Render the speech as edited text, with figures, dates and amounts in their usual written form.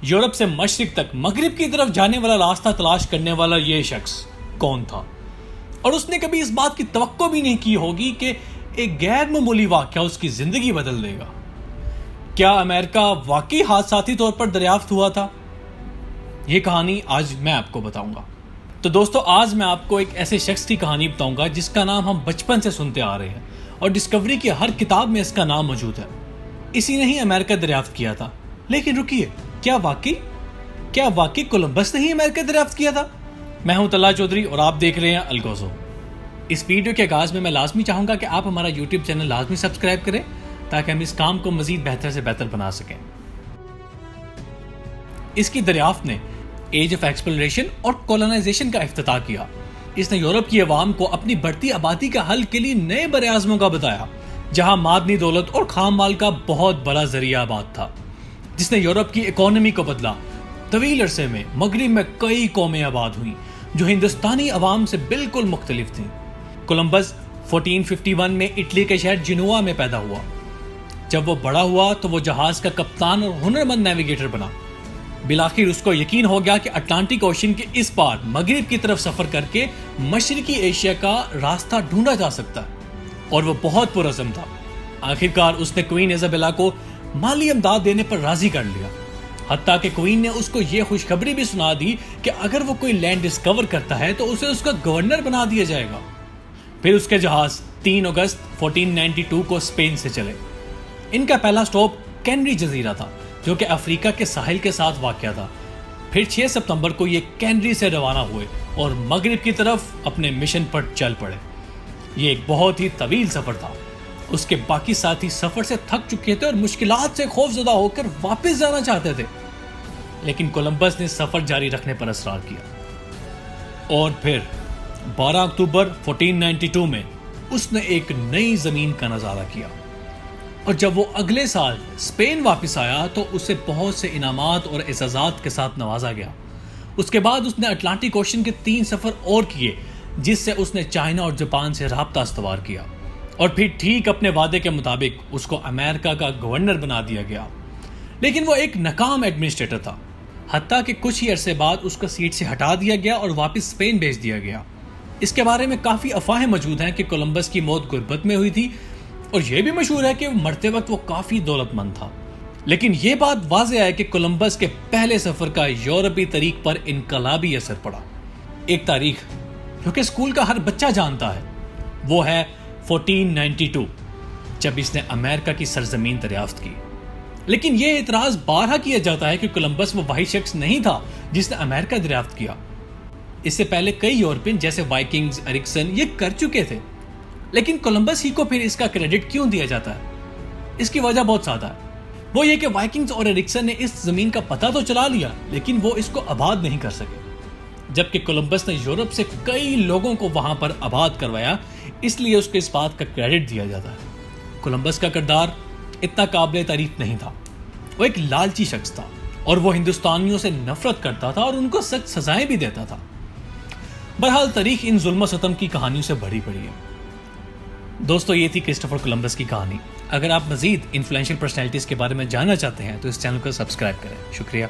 Europe سے مشرق تک مغرب کی طرف جانے والا راستہ تلاش کرنے والا یہ شخص کون تھا؟ اور اس نے کبھی اس بات کی توقع بھی نہیں کی ہوگی کہ ایک غیر معمولی واقعہ اس کی زندگی بدل دے گا۔ کیا امریکہ واقعی حادثاتی طور پر دریافت ہوا تھا؟ یہ کہانی آج میں آپ کو بتاؤں گا۔ تو دوستو، آج میں آپ کو ایک ایسے شخص کی کہانی بتاؤں گا جس کا نام ہم بچپن سے سنتے آ رہے ہیں اور ڈسکوری کی ہر کتاب میں اس کا نام موجود ہے۔ اسی نے ہی امریکہ دریافت کیا تھا۔ لیکن رکیے، کیا واقعی کولمبس نے ہی امریکہ دریافت کیا تھا؟ میں ہوں طلعت چودھری اور آپ دیکھ رہے ہیں الگوزو۔ اس ویڈیو کے آغاز میں لازمی چاہوں گا کہ آپ ہمارا یوٹیوب چینل لازمی سبسکرائب کریں تاکہ ہم اس کام کو مزید بہتر سے بہتر بنا سکیں۔ اس کی دریافت نے ایج آف ایکسپلوریشن اور کولونائزیشن کا افتتاح کیا۔ اس نے یورپ کی عوام کو اپنی بڑھتی آبادی کا حل کے لیے نئے براعظموں کا بتایا، جہاں معدنی دولت اور خام مال کا بہت بڑا ذریعہ آباد تھا، جس نے یورپ کی اکانومی کو بدلا۔ طویل عرصے میں مغرب میں کئی قومیں آباد ہوئیں جو ہندوستانی عوام سے بالکل مختلف تھیں۔ کولمبس 1451 میں اٹلی کے شہر جنوا میں پیدا ہوا۔ جب وہ بڑا ہوا تو وہ جہاز کا کپتان اور ہنرمند نیویگیٹر بنا۔ بالآخر اس کو یقین ہو گیا کہ اٹلانٹک اوشن کے اس پار مغرب کی طرف سفر کر کے مشرقی ایشیا کا راستہ ڈھونڈا جا سکتا ہے، اور وہ بہت پرعزم تھا۔ آخرکار اس نے کوئین ایزابیلا کو مالی امداد دینے پر راضی کر لیا، حتیٰ کہ کوئین نے اس کو یہ خوشخبری بھی سنا دی کہ اگر وہ کوئی لینڈ ڈسکور کرتا ہے تو اسے اس کا گورنر بنا دیا جائے گا۔ پھر اس کے جہاز 3 اگست 1492 کو اسپین سے چلے۔ ان کا پہلا سٹاپ کینری جزیرہ تھا، جو کہ افریقہ کے ساحل کے ساتھ واقع تھا۔ پھر 6 ستمبر کو یہ کینری سے روانہ ہوئے اور مغرب کی طرف اپنے مشن پر چل پڑے۔ یہ ایک بہت ہی طویل سفر تھا۔ اس کے باقی ساتھی سفر سے تھک چکے تھے اور مشکلات سے خوف زدہ ہو کر واپس جانا چاہتے تھے، لیکن کولمبس نے سفر جاری رکھنے پر اصرار کیا۔ اور پھر 12 اکتوبر 1492 میں اس نے ایک نئی زمین کا نظارہ کیا، اور جب وہ اگلے سال اسپین واپس آیا تو اسے بہت سے انعامات اور اعزازات کے ساتھ نوازا گیا۔ اس کے بعد اس نے اٹلانٹک اوشن کے 3 سفر اور کیے، جس سے اس نے چائنا اور جاپان سے رابطہ استوار کیا، اور پھر ٹھیک اپنے وعدے کے مطابق اس کو امریکہ کا گورنر بنا دیا گیا۔ لیکن وہ ایک ناکام ایڈمنسٹریٹر تھا، حتیٰ کہ کچھ ہی عرصے بعد اس کو سیٹ سے ہٹا دیا گیا اور واپس اسپین بھیج دیا گیا۔ اس کے بارے میں کافی افواہیں موجود ہیں کہ کولمبس کی موت غربت میں ہوئی تھی، اور یہ بھی مشہور ہے کہ مرتے وقت وہ کافی دولت مند تھا۔ لیکن یہ بات واضح ہے کہ کولمبس کے پہلے سفر کا یورپی تاریخ پر انقلابی اثر پڑا۔ ایک تاریخ جو کہ اسکول کا ہر بچہ جانتا ہے، وہ ہے 1492، جب اس نے امریکہ کی سرزمین دریافت کی۔ لیکن یہ اعتراض بارہا کیا جاتا ہے کہ کولمبس وہ واحد شخص نہیں تھا جس نے امریکہ دریافت کیا۔ اس سے پہلے کئی یورپین جیسے وائکنگز، ایرکسن یہ کر چکے تھے، لیکن کولمبس ہی کو پھر اس کا کریڈٹ کیوں دیا جاتا ہے؟ اس کی وجہ بہت سادہ ہے، وہ یہ کہ وائکنگز اور ایرکسن نے اس زمین کا پتہ تو چلا لیا، لیکن وہ اس کو آباد نہیں کر سکے، جبکہ کولمبس نے یورپ سے کئی لوگوں کو وہاں پر آباد کروایا، اس لیے اس کو اس بات کا کریڈٹ دیا جاتا ہے۔ کولمبس کا کردار اتنا قابل تعریف نہیں تھا۔ وہ ایک لالچی شخص تھا، اور وہ ہندوستانیوں سے نفرت کرتا تھا اور ان کو سخت سزائیں بھی دیتا تھا۔ بہرحال تاریخ ان ظلم و ستم کی کہانیوں سے بھری پڑی ہے۔ دوستو، یہ تھی کرسٹوفر کولمبس کی کہانی۔ اگر آپ مزید انفلوئنشل پرسنالٹیز کے بارے میں جاننا چاہتے ہیں تو اس چینل کو سبسکرائب کریں۔ شکریہ۔